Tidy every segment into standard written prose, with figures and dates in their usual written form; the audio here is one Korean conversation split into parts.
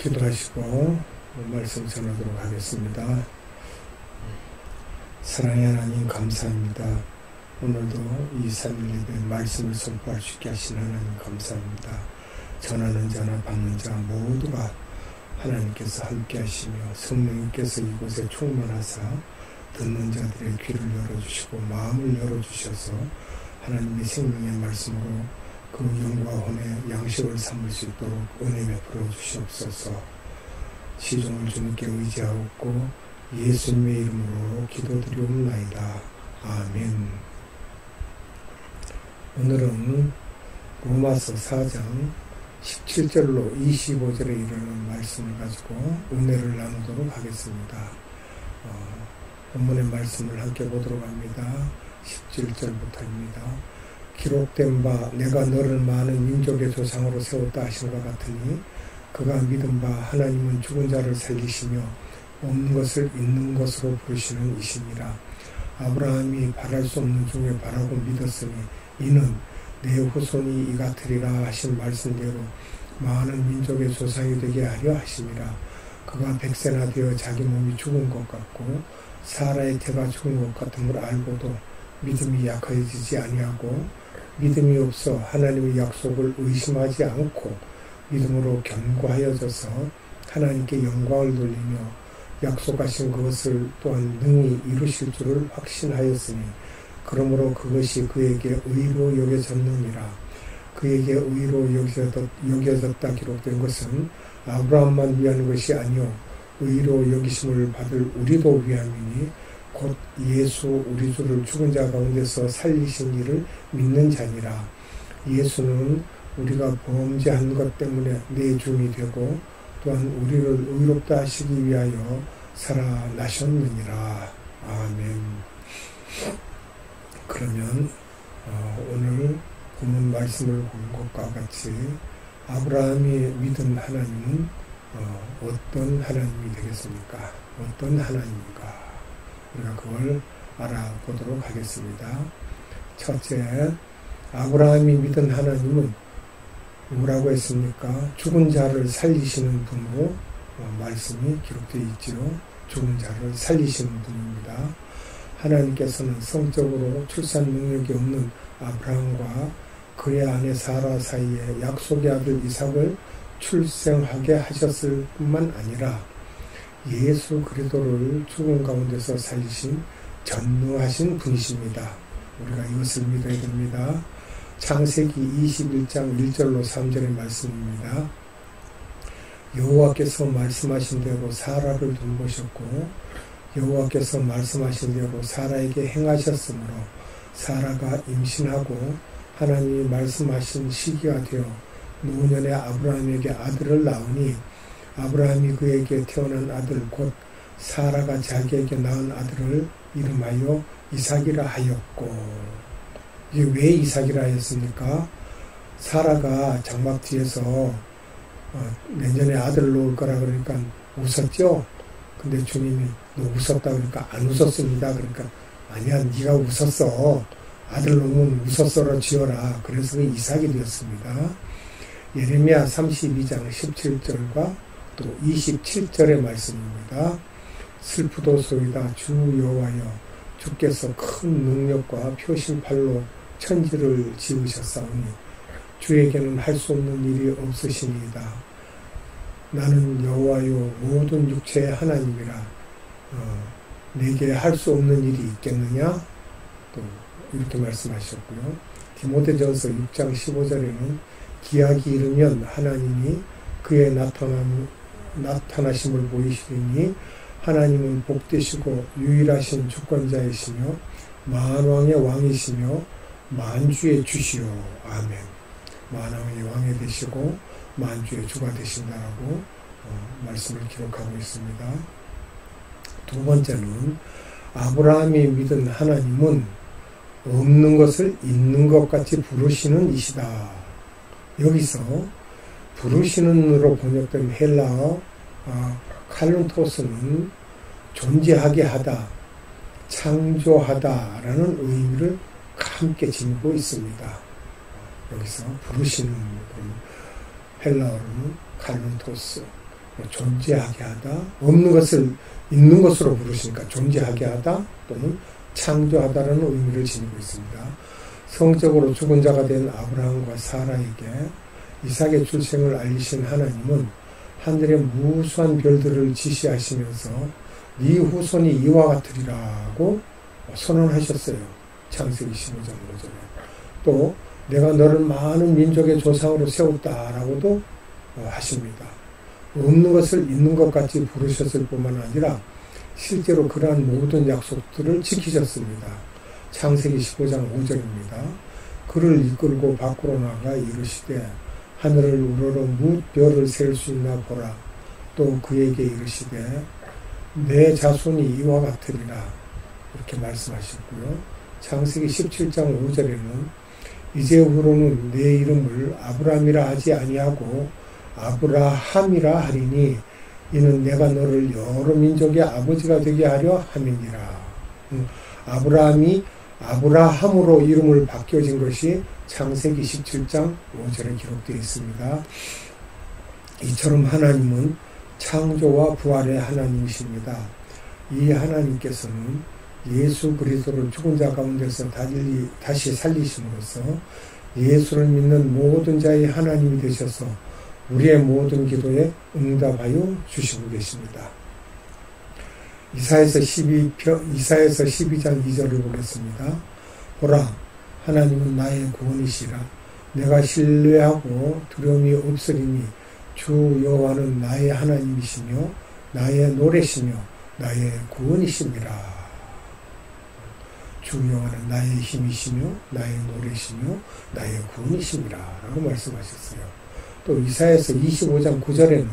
기도하시고 말씀 전하도록 하겠습니다. 사랑의 하나님 감사합니다. 오늘도 이 3일 예배 말씀을 선포할 수 있게 하신 하나님 감사합니다. 전하는 자나 받는 자 모두가 하나님께서 함께 하시며 성령님께서 이곳에 충만하사 듣는 자들의 귀를 열어주시고 마음을 열어주셔서 하나님의 생명의 말씀으로 그 영과 혼의 양식을 삼을 수 있도록 은혜 베풀어 주시옵소서. 시종을 주님께 의지하옵고 예수님의 이름으로 기도드리옵나이다. 아멘. 오늘은 로마서 4장 17절로 25절에 이르는 말씀을 가지고 은혜를 나누도록 하겠습니다. 본문의 말씀을 함께 보도록 합니다. 17절부터입니다. 기록된 바 내가 너를 많은 민족의 조상으로 세웠다 하신 것 같으니 그가 믿은 바 하나님은 죽은 자를 살리시며 없는 것을 있는 것으로 부르시는 이시니라. 아브라함이 바랄 수 없는 중에 바라고 믿었으니 이는 내 후손이 이 같으리라 하신 말씀대로 많은 민족의 조상이 되게 하려 하심이라. 그가 100세나 되어 자기 몸이 죽은 것 같고 사라의 태가 죽은 것 같은 걸 알고도 믿음이 약해지지 아니하고 믿음이 없어 하나님의 약속을 의심하지 않고 믿음으로 견고하여져서 하나님께 영광을 돌리며 약속하신 그것을 또한 능히 이루실 줄을 확신하였으니 그러므로 그것이 그에게 의로 여겨졌느니라. 그에게 의로 여겨졌다 기록된 것은 아브라함만 위한 것이 아니요 의로 여기심을 받을 우리도 위함이니 곧 예수 우리 주를 죽은 자 가운데서 살리신 이를 믿는 자니라. 예수는 우리가 범죄한 것 때문에 내줌이 되고 또한 우리를 의롭다 하시기 위하여 살아나셨느니라. 아멘. 그러면 오늘 본문 말씀을 본 것과 같이 아브라함이 믿은 하나님은 어떤 하나님이 되겠습니까? 어떤 하나님인가? 우리가 그걸 알아보도록 하겠습니다. 첫째, 아브라함이 믿은 하나님은 뭐라고 했습니까? 죽은 자를 살리시는 분으로 말씀이 기록되어 있지요. 죽은 자를 살리시는 분입니다. 하나님께서는 성적으로 출산 능력이 없는 아브라함과 그의 아내 사라 사이에 약속의 아들 이삭을 출생하게 하셨을 뿐만 아니라 예수 그리스도를 죽은 가운데서 살리신 전능하신 분이십니다. 우리가 이것을 믿어야 됩니다. 창세기 21장 1절로 3절의 말씀입니다. 여호와께서 말씀하신 대로 사라를 돌보셨고 여호와께서 말씀하신 대로 사라에게 행하셨으므로 사라가 임신하고 하나님이 말씀하신 시기가 되어 노년에 아브라함에게 아들을 낳으니 아브라함이 그에게 태어난 아들 곧 사라가 자기에게 낳은 아들을 이름하여 이삭이라 하였고. 이게 왜 이삭이라 하였습니까? 사라가 장막 뒤에서 내년에 아들을 놓을 거라 그러니까 웃었죠? 근데 주님이 너 웃었다 그러니까 안 웃었습니다. 그러니까 아니야 네가 웃었어. 아들 놓으면 웃었어로 지어라. 그래서 그 이삭이 되었습니다. 예레미야 32장 17절과 또 27절의 말씀입니다. 슬프도소이다 주 여호와여 주께서 큰 능력과 표심팔로 천지를 지으셨사오니 주에게는 할 수 없는 일이 없으시니이다. 나는 여호와요 모든 육체의 하나님이라 내게 할 수 없는 일이 있겠느냐? 또 이렇게 말씀하셨고요. 디모데전서 6장 15절에는 기약이 이르면 하나님이 그의 나타나심을 보이시니 하나님은 복되시고 유일하신 주권자이시며 만왕의 왕이시며 만주의 주시오. 아멘. 만왕의 왕이 되시고 만주의 주가 되신다라고 말씀을 기록하고 있습니다. 두 번째는 아브라함이 믿은 하나님은 없는 것을 있는 것 같이 부르시는 이시다. 여기서 부르시는으로 번역된 헬라어 칼룬토스는 존재하게 하다, 창조하다라는 의미를 함께 지니고 있습니다. 여기서 부르시는 헬라어로는 칼룬토스, 존재하게 하다, 없는 것을 있는 것으로 부르시니까 존재하게 하다 또는 창조하다라는 의미를 지니고 있습니다. 성적으로 죽은 자가 된 아브라함과 사라에게 이삭의 출생을 알리신 하나님은 하늘의 무수한 별들을 지시하시면서 네 후손이 이와 같으리라고 선언하셨어요. 창세기 15장 5절에. 또 내가 너를 많은 민족의 조상으로 세웠다라고도 하십니다. 없는 것을 있는 것 같이 부르셨을 뿐만 아니라 실제로 그러한 모든 약속들을 지키셨습니다. 창세기 15장 5절입니다. 그를 이끌고 밖으로 나가 이르시되 하늘을 우러러 뭇 별을 셀 수 있나 보라. 또 그에게 이르시되 내 자손이 이와 같으리라. 이렇게 말씀하셨고요. 창세기 17장 5절에는 이제후로는 내 이름을 아브라함이라 하지 아니하고 아브라함이라 하리니 이는 내가 너를 여러 민족의 아버지가 되게 하려 함이니라. 아브라함이 아브라함으로 이름을 바뀌어진 것이 창세기 17장 5절에 기록되어 있습니다. 이처럼 하나님은 창조와 부활의 하나님이십니다. 이 하나님께서는 예수 그리스도를 죽은 자 가운데서 다시 살리심으로써 예수를 믿는 모든 자의 하나님이 되셔서 우리의 모든 기도에 응답하여 주시고 계십니다. 이사야서 12장 2절을 보겠습니다. 보라, 하나님은 나의 구원이시라. 내가 신뢰하고 두려움이 없으리니 주 여호와는 나의 하나님이시며 나의 노래시며 나의 구원이십니다. 주 여호와는 나의 힘이시며 나의 노래시며 나의 구원이십니다. 라고 말씀하셨어요. 또 이사야서 25장 9절에는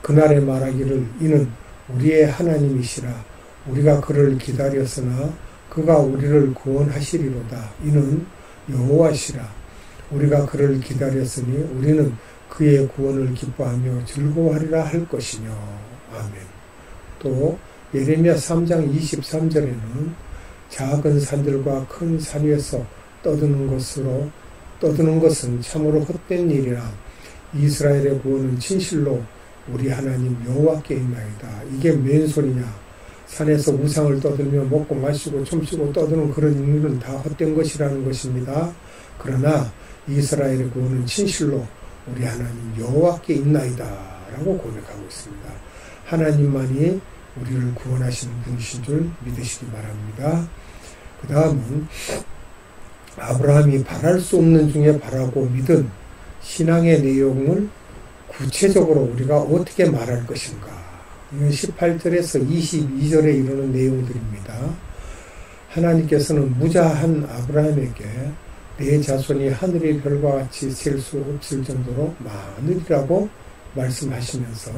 그날에 말하기를 이는 우리의 하나님이시라. 우리가 그를 기다렸으나 그가 우리를 구원하시리로다. 이는 여호와시라. 우리가 그를 기다렸으니 우리는 그의 구원을 기뻐하며 즐거워하리라 할 것이며. 아멘. 또 예레미야 3장 23절에는 작은 산들과 큰 산 위에서 떠드는 것은 참으로 헛된 일이라. 이스라엘의 구원은 진실로 우리 하나님 여호와께 있나이다. 이게 웬 소리냐. 산에서 우상을 떠들며 먹고 마시고 춤추고 떠드는 그런 일은 다 헛된 것이라는 것입니다. 그러나 이스라엘의 구원은 진실로 우리 하나님 여호와께 있나이다 라고 고백하고 있습니다. 하나님만이 우리를 구원하시는 분이신 줄 믿으시기 바랍니다. 그 다음은 아브라함이 바랄 수 없는 중에 바라고 믿은 신앙의 내용을 구체적으로 우리가 어떻게 말할 것인가. 이건 18절에서 22절에 이르는 내용들입니다. 하나님께서는 무자한 아브라함에게 내 자손이 하늘의 별과 같이 셀 수 없을 정도로 많으리라고 말씀하시면서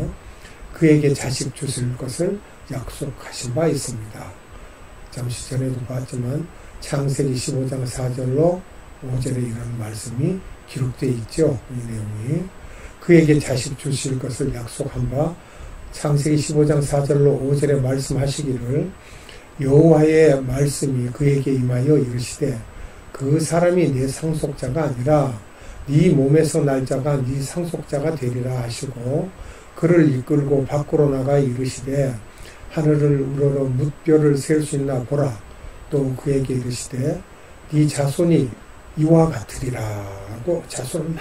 그에게 자식 주실 것을 약속하신 바 있습니다. 잠시 전에도 봤지만 창세기 15장 4절로 5절에 이런 말씀이 기록되어 있죠. 이 내용이. 그에게 자식 주실 것을 약속한 바 창세기 15장 4절로 5절에 말씀하시기를 여호와의 말씀이 그에게 임하여 이르시되 그 사람이 네 상속자가 아니라 네 몸에서 날 자가 네 상속자가 되리라 하시고 그를 이끌고 밖으로 나가 이르시되 하늘을 우러러 뭇별을 셀 수 있나 보라. 또 그에게 이르시되 네 자손이 이와 같으리라 하고 자손을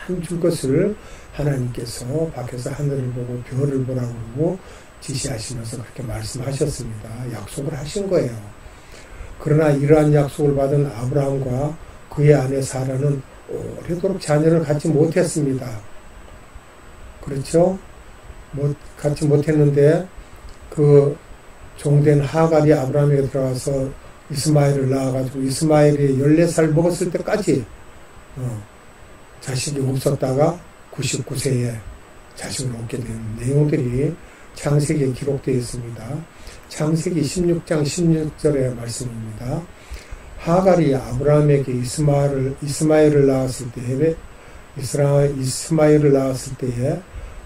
많이 줄 것을 하나님께서 밖에서 하늘을 보고 별을 보라고 그러고 지시하시면서 그렇게 말씀하셨습니다. 약속을 하신 거예요. 그러나 이러한 약속을 받은 아브라함과 그의 아내 사라는 오래도록 자녀를 갖지 못했습니다. 그렇죠? 갖지 못했는데 그 종된 하갈이 아브라함에게 들어가서 이스마엘을 낳아가지고 이스마엘이 14살 먹었을 때까지 자식이 없었다가 99세에 자식을 얻게 된 내용들이 창세기에 기록되어 있습니다. 창세기 16장 16절의 말씀입니다. 하갈이 아브라함에게 이스마엘을 낳았을 때에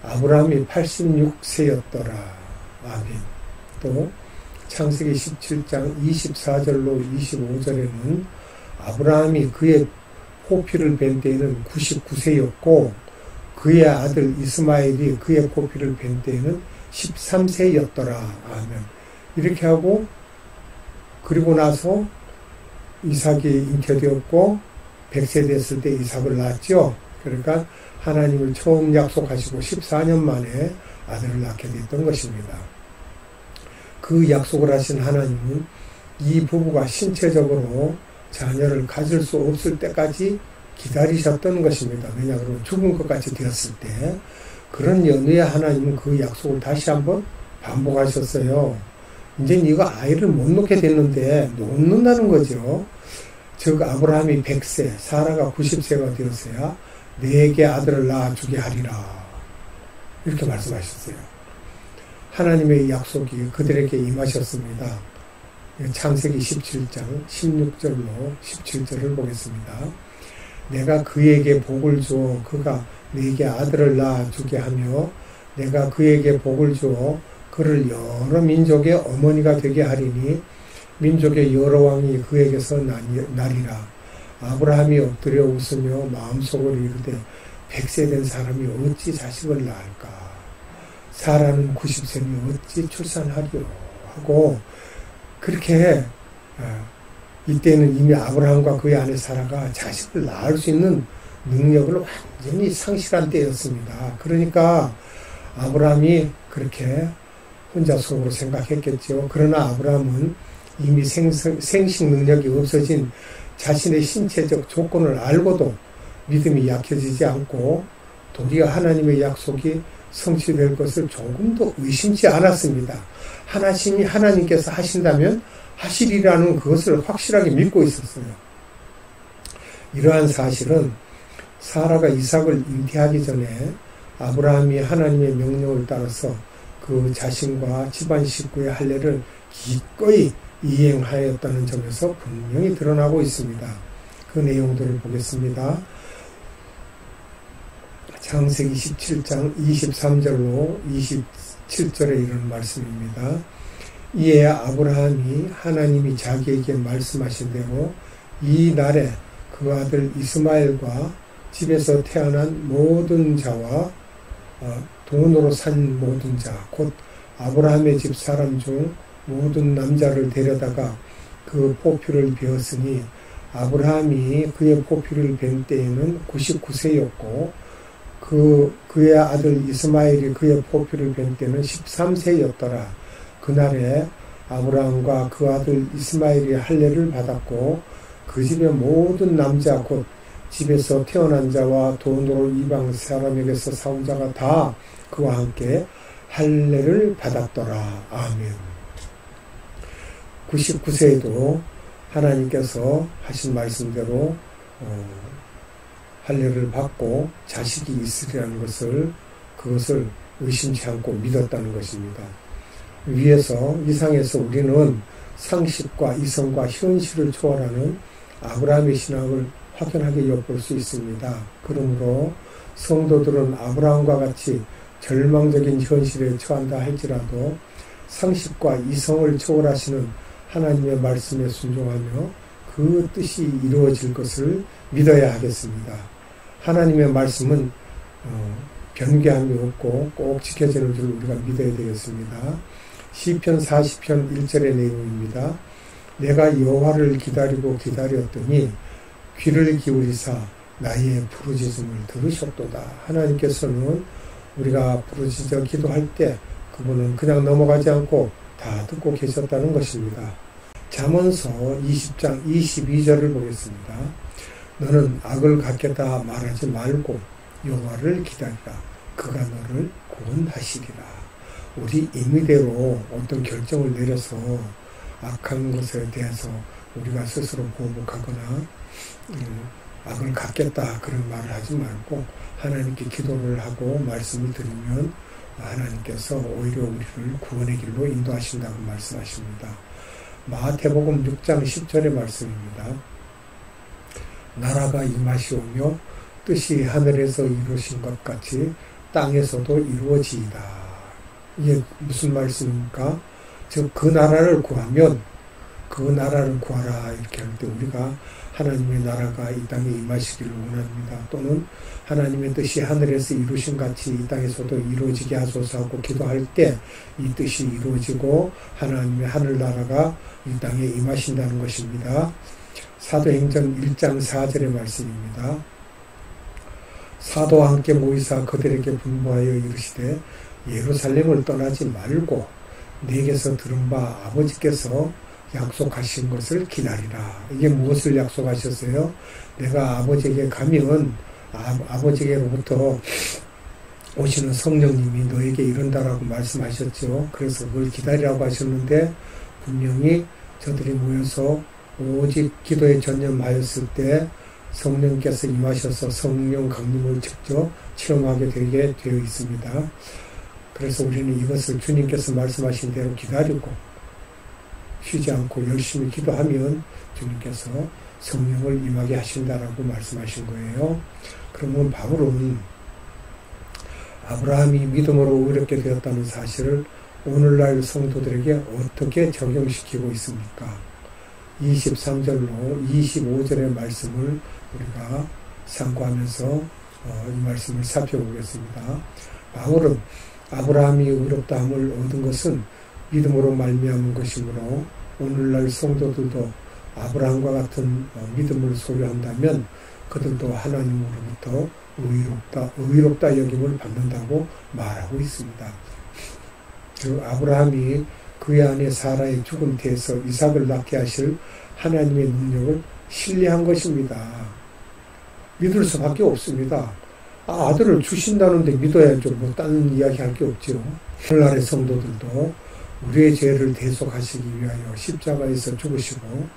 아브라함이 86세였더라. 아멘. 또 창세기 17장 24절로 25절에는 아브라함이 그의 포피를 뵌 때에는 99세였고 그의 아들 이스마엘이 그의 포피를 뵌 때에는 13세였더라. 아멘. 이렇게 하고 그리고 나서 이삭이 잉태되었고 100세 됐을 때 이삭을 낳았죠. 그러니까 하나님을 처음 약속하시고 14년 만에 아들을 낳게 됐던 것입니다. 그 약속을 하신 하나님은 이 부부가 신체적으로 자녀를 가질 수 없을 때까지 기다리셨던 것입니다. 왜냐하면 죽은 것 같이 되었을 때 그런 연후에 하나님은 그 약속을 다시 한번 반복하셨어요. 이제 네가 아이를 못 놓게 됐는데 놓는다는 거죠. 즉 아브라함이 100세, 사라가 90세가 되었어야 네게 아들을 낳아주게 하리라. 이렇게 말씀하셨어요. 하나님의 약속이 그들에게 임하셨습니다. 창세기 17장 16절로 17절을 보겠습니다. 내가 그에게 복을 주어 그가 네게 아들을 낳아주게 하며 내가 그에게 복을 주어 그를 여러 민족의 어머니가 되게 하리니 민족의 여러 왕이 그에게서 나리라. 아브라함이 엎드려 웃으며 마음속으로 이르되 100세 된 사람이 어찌 자식을 낳을까? 사라는 90세니 어찌 출산하리요? 하고 그렇게 이때는 이미 아브라함과 그의 아내 사라가 자식을 낳을 수 있는 능력을 완전히 상실한 때였습니다. 그러니까 아브라함이 그렇게 혼자 속으로 생각했겠죠. 그러나 아브라함은 이미 생식 능력이 없어진 자신의 신체적 조건을 알고도 믿음이 약해지지 않고 도리어 하나님의 약속이 성취될 것을 조금도 의심치 않았습니다. 하나님께서 하신다면 하시리라는 그것을 확실하게 믿고 있었어요. 이러한 사실은 사라가 이삭을 잉태하기 전에 아브라함이 하나님의 명령을 따라서 그 자신과 집안 식구의 할례를 기꺼이 이행하였다는 점에서 분명히 드러나고 있습니다. 그 내용들을 보겠습니다. 창세기 17장 23절로 27절에 이런 말씀입니다. 이에 아브라함이 하나님이 자기에게 말씀하신 대로 이 날에 그 아들 이스마엘과 집에서 태어난 모든 자와 돈으로 산 모든 자, 곧 아브라함의 집 사람 중 모든 남자를 데려다가 그 포피를 베었으니 아브라함이 그의 포피를 벤 때에는 99세였고 그의 아들 이스마엘이 그의 포피를 벤 때는 13세였더라. 그날에 아브라함과 그 아들 이스마엘이 할례를 받았고 그 집의 모든 남자 곧 집에서 태어난 자와 돈으로 이방 사람에게서 사온 자가 다 그와 함께 할례를 받았더라. 아멘. 99세에도 하나님께서 하신 말씀대로 할례를 받고 자식이 있으리라는 그것을 의심치 않고 믿었다는 것입니다. 이상에서 우리는 상식과 이성과 현실을 초월하는 아브라함의 신앙을 확연하게 엿볼 수 있습니다. 그러므로 성도들은 아브라함과 같이 절망적인 현실에 처한다 할지라도 상식과 이성을 초월하시는 하나님의 말씀에 순종하며 그 뜻이 이루어질 것을 믿어야 하겠습니다. 하나님의 말씀은 변개함이 없고 꼭 지켜지는 줄 우리가 믿어야 되겠습니다. 시편 40편 1절의 내용입니다. 내가 여호와를 기다리고 기다렸더니 귀를 기울이사 나의 부르짖음을 들으셨도다. 하나님께서는 우리가 부르짖어 기도할 때 그분은 그냥 넘어가지 않고 다 듣고 계셨다는 것입니다. 잠언서 20장 22절을 보겠습니다. 너는 악을 갖겠다 말하지 말고 여호와를 기다리라. 그가 너를 구원하시리라. 우리 임의대로 어떤 결정을 내려서 악한 것에 대해서 우리가 스스로 보복하거나 악을 갖겠다 그런 말을 하지 말고 하나님께 기도를 하고 말씀을 드리면 하나님께서 오히려 우리를 구원의 길로 인도하신다고 말씀하십니다. 마태복음 6장 10절의 말씀입니다. 나라가 임하시오며 뜻이 하늘에서 이루어진 것 같이 땅에서도 이루어지이다. 이게 무슨 말씀입니까? 즉 그 나라를 구하면 그 나라를 구하라 이렇게 할 때 우리가 하나님의 나라가 이 땅에 임하시기를 원합니다. 또는 하나님의 뜻이 하늘에서 이루신 같이 이 땅에서도 이루어지게 하소서 하고 기도할 때 이 뜻이 이루어지고 하나님의 하늘나라가 이 땅에 임하신다는 것입니다. 사도행전 1장 4절의 말씀입니다. 사도와 함께 모이사 그들에게 분부하여 이르시되 예루살렘을 떠나지 말고 내게서 들은 바 아버지께서 약속하신 것을 기다리라. 이게 무엇을 약속하셨어요? 내가 아버지에게 가면 아버지께로부터 오시는 성령님이 너에게 이른다라고 말씀하셨죠. 그래서 그걸 기다리라고 하셨는데 분명히 저들이 모여서 오직 기도에 전념하였을 때 성령께서 임하셔서 성령 강림을 직접 체험하게 되게 되어 있습니다. 그래서 우리는 이것을 주님께서 말씀하신 대로 기다리고 쉬지 않고 열심히 기도하면 주님께서 성령을 임하게 하신다라고 말씀하신 거예요. 그러면 바울은 아브라함이 믿음으로 의롭게 되었다는 사실을 오늘날 성도들에게 어떻게 적용시키고 있습니까? 23절로 25절의 말씀을 우리가 참고하면서 이 말씀을 살펴보겠습니다. 바울은 아브라함이 의롭다함을 얻은 것은 믿음으로 말미암은 것이므로 오늘날 성도들도 아브라함과 같은 믿음을 소유한다면 그들도 하나님으로부터 의롭다 여김을 받는다고 말하고 있습니다. 그 아브라함이 그의 아내 사라의 죽은 뒤에서 이삭을 낳게 하실 하나님의 능력을 신뢰한 것입니다. 믿을 수밖에 없습니다. 아들을 주신다는데 믿어야죠. 뭐 다른 이야기 할 게 없죠. 오늘날의 성도들도 우리의 죄를 대속하시기 위하여 십자가에서 죽으시고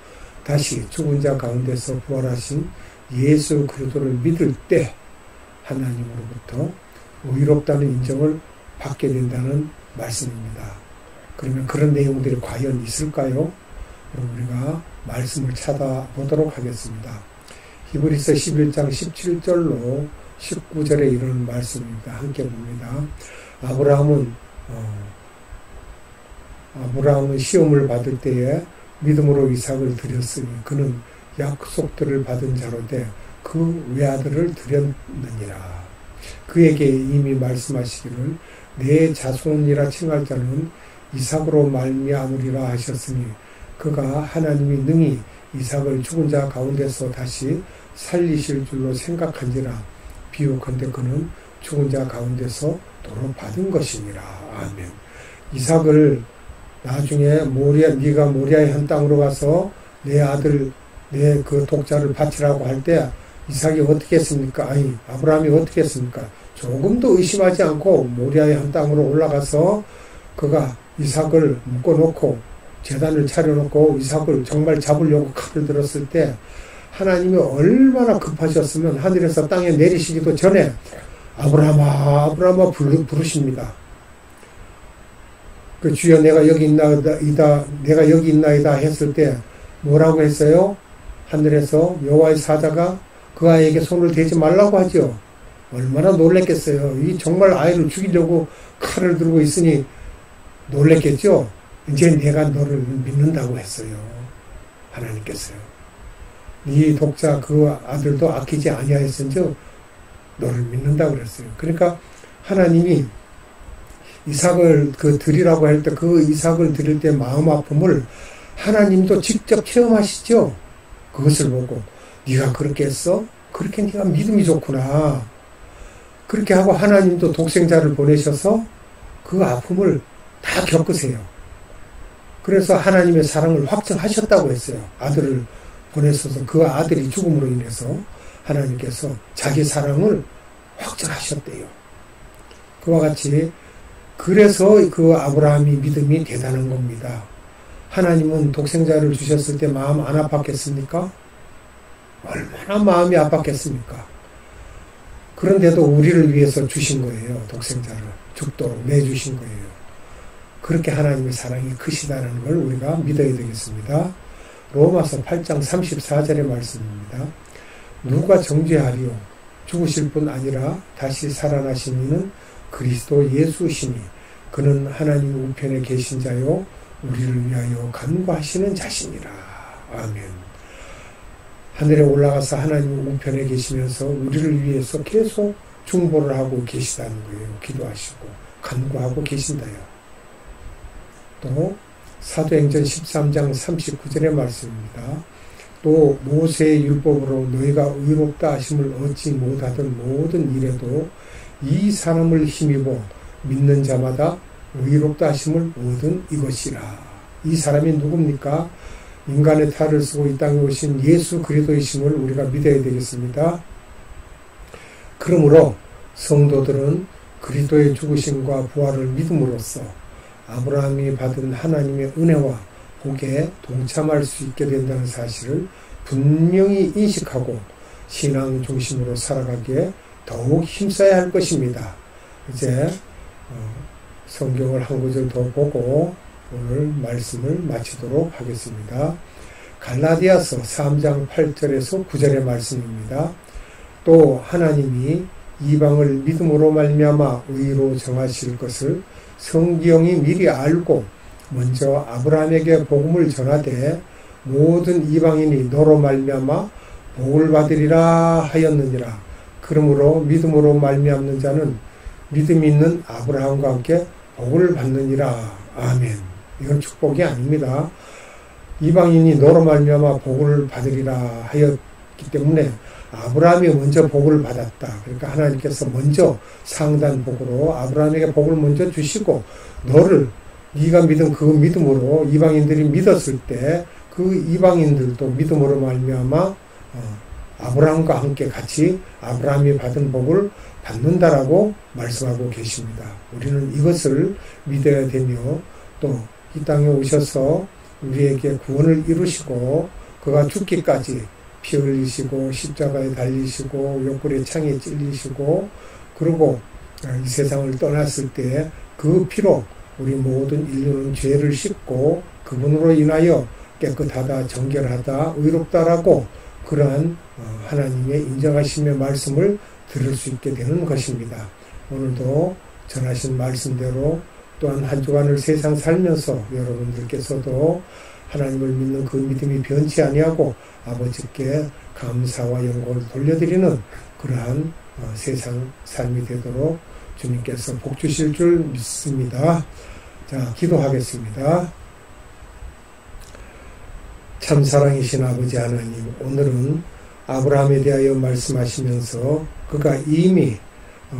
다시 죽은 자 가운데서 부활하신 예수 그리스도를 믿을 때 하나님으로부터 의롭다는 인정을 받게 된다는 말씀입니다. 그러면 그런 내용들이 과연 있을까요? 그럼 우리가 말씀을 찾아보도록 하겠습니다. 히브리서 11장 17절로 19절에 이르는 말씀입니다. 함께 봅니다. 아브라함은 시험을 받을 때에 믿음으로 이삭을 드렸으니 그는 약속들을 받은 자로되 그 외아들을 드렸느니라. 그에게 이미 말씀하시기를 내 자손이라 칭할 자는 이삭으로 말미암으리라 하셨으니 그가 하나님이 능히 이삭을 죽은 자 가운데서 다시 살리실 줄로 생각한지라. 비유컨대 그는 죽은 자 가운데서 도로 받은 것이니라. 아멘. 이삭을 나중에 네가 모리아의 한 땅으로 가서 내 아들 내 그 독자를 바치라고 할 때 이삭이 어떻게 했습니까? 아니 아브라함이 어떻게 했습니까? 조금도 의심하지 않고 모리아의 한 땅으로 올라가서 그가 이삭을 묶어놓고 제단을 차려놓고 이삭을 정말 잡으려고 칼을 들었을 때 하나님이 얼마나 급하셨으면 하늘에서 땅에 내리시기도 전에 아브라함아 부르십니다. 그 주여 내가 여기 있나이다 했을 때 뭐라고 했어요? 하늘에서 여호와의 사자가 그 아이에게 손을 대지 말라고 하죠. 얼마나 놀랬겠어요. 이 정말 아이를 죽이려고 칼을 들고 있으니 놀랬겠죠. 이제 내가 너를 믿는다고 했어요. 하나님께서요. 네 독자 그 아들도 아끼지 아니하였은즉 너를 믿는다고 그랬어요. 그러니까 하나님이 이삭을 드리라고 할 때 그 이삭을 드릴 때 마음 아픔을 하나님도 직접 체험하시죠. 그것을 보고 네가 그렇게 했어? 그렇게 네가 믿음이 좋구나. 그렇게 하고 하나님도 독생자를 보내셔서 그 아픔을 다 겪으세요. 그래서 하나님의 사랑을 확증하셨다고 했어요. 아들을 보내셔서 그 아들이 죽음으로 인해서 하나님께서 자기 사랑을 확증하셨대요. 그와 같이 그래서 그 아브라함이 믿음이 대단한 겁니다. 하나님은 독생자를 주셨을 때 마음 안 아팠겠습니까? 얼마나 마음이 아팠겠습니까? 그런데도 우리를 위해서 주신 거예요. 독생자를 죽도록 내주신 거예요. 그렇게 하나님의 사랑이 크시다는 걸 우리가 믿어야 되겠습니다. 로마서 8장 34절의 말씀입니다. 누가 정죄하리요? 죽으실 뿐 아니라 다시 살아나신 이는 그리스도 예수시니 그는 하나님 우편에 계신 자요 우리를 위하여 간구하시는 자신이라. 아멘. 하늘에 올라가서 하나님 우편에 계시면서 우리를 위해서 계속 중보를 하고 계시다는 거예요. 기도하시고 간구하고 계신다요. 또 사도행전 13장 39절의 말씀입니다. 또 모세의 율법으로 너희가 의롭다 하심을 얻지 못하던 모든 일에도 이 사람을 힘입어 믿는 자마다 의롭다 하심을 얻은 이것이라. 이 사람이 누굽니까? 인간의 탈을 쓰고 이 땅에 오신 예수 그리스도이심을 우리가 믿어야 되겠습니다. 그러므로 성도들은 그리스도의 죽으심과 부활을 믿음으로써 아브라함이 받은 하나님의 은혜와 복에 동참할 수 있게 된다는 사실을 분명히 인식하고 신앙 중심으로 살아가기에 더욱 힘써야 할 것입니다. 이제 성경을 한 구절 더 보고 오늘 말씀을 마치도록 하겠습니다. 갈라디아서 3장 8절에서 9절의 말씀입니다. 또 하나님이 이방을 믿음으로 말미암아 의로 정하실 것을 성경이 미리 알고 먼저 아브라함에게 복음을 전하되 모든 이방인이 너로 말미암아 복을 받으리라 하였느니라. 그러므로 믿음으로 말미암는 자는 믿음이 있는 아브라함과 함께 복을 받느니라. 아멘. 이건 축복이 아닙니다. 이방인이 너로 말미암아 복을 받으리라 하였기 때문에 아브라함이 먼저 복을 받았다. 그러니까 하나님께서 먼저 상단 복으로 아브라함에게 복을 먼저 주시고 너를 네가 믿은 그 믿음으로 이방인들이 믿었을 때 그 이방인들도 믿음으로 말미암아 아브라함과 함께 같이 아브라함이 받은 복을 받는다라고 말씀하고 계십니다. 우리는 이것을 믿어야 되며 또 이 땅에 오셔서 우리에게 구원을 이루시고 그가 죽기까지 피 흘리시고 십자가에 달리시고 옆구리에 창에 찔리시고 그리고 이 세상을 떠났을 때 그 피로 우리 모든 인류는 죄를 씻고 그분으로 인하여 깨끗하다, 정결하다, 의롭다라고 그러한 하나님의 인정하심의 말씀을 들을 수 있게 되는 것입니다. 오늘도 전하신 말씀대로 또한 한 주간을 세상 살면서 여러분들께서도 하나님을 믿는 그 믿음이 변치 아니하고 아버지께 감사와 영광을 돌려드리는 그러한 세상 삶이 되도록 주님께서 복 주실 줄 믿습니다. 자, 기도하겠습니다. 참 사랑이신 아버지 하나님, 오늘은 아브라함에 대하여 말씀하시면서 그가 이미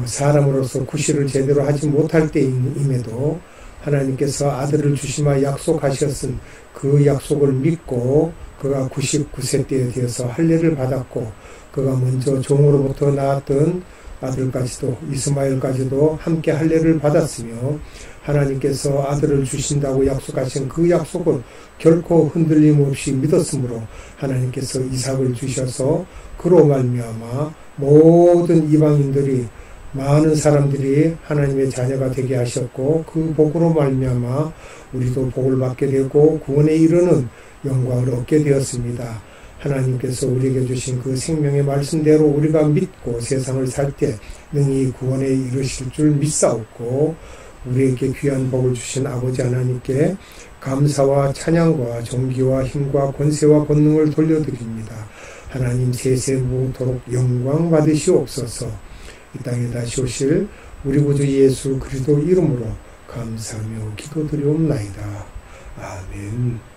사람으로서 구실을 제대로 하지 못할 때임에도 하나님께서 아들을 주시마 약속하셨은 그 약속을 믿고 그가 99세 때에 되어서 할례를 받았고 그가 먼저 종으로부터 낳았던 아들까지도 이스마엘까지도 함께 할례를 받았으며 하나님께서 아들을 주신다고 약속하신 그 약속을 결코 흔들림 없이 믿었으므로 하나님께서 이삭을 주셔서 그로 말미암아 모든 이방인들이 많은 사람들이 하나님의 자녀가 되게 하셨고 그 복으로 말미암아 우리도 복을 받게 되고 구원에 이르는 영광을 얻게 되었습니다. 하나님께서 우리에게 주신 그 생명의 말씀대로 우리가 믿고 세상을 살 때 능히 구원에 이르실 줄 믿사옵고 우리에게 귀한 복을 주신 아버지 하나님께 감사와 찬양과 존귀와 힘과 권세와 권능을 돌려드립니다. 하나님 세세 무토록 영광 받으시옵소서. 이 땅에 다시 오실 우리 구주 예수 그리스도 이름으로 감사하며 기도드리옵나이다. 아멘.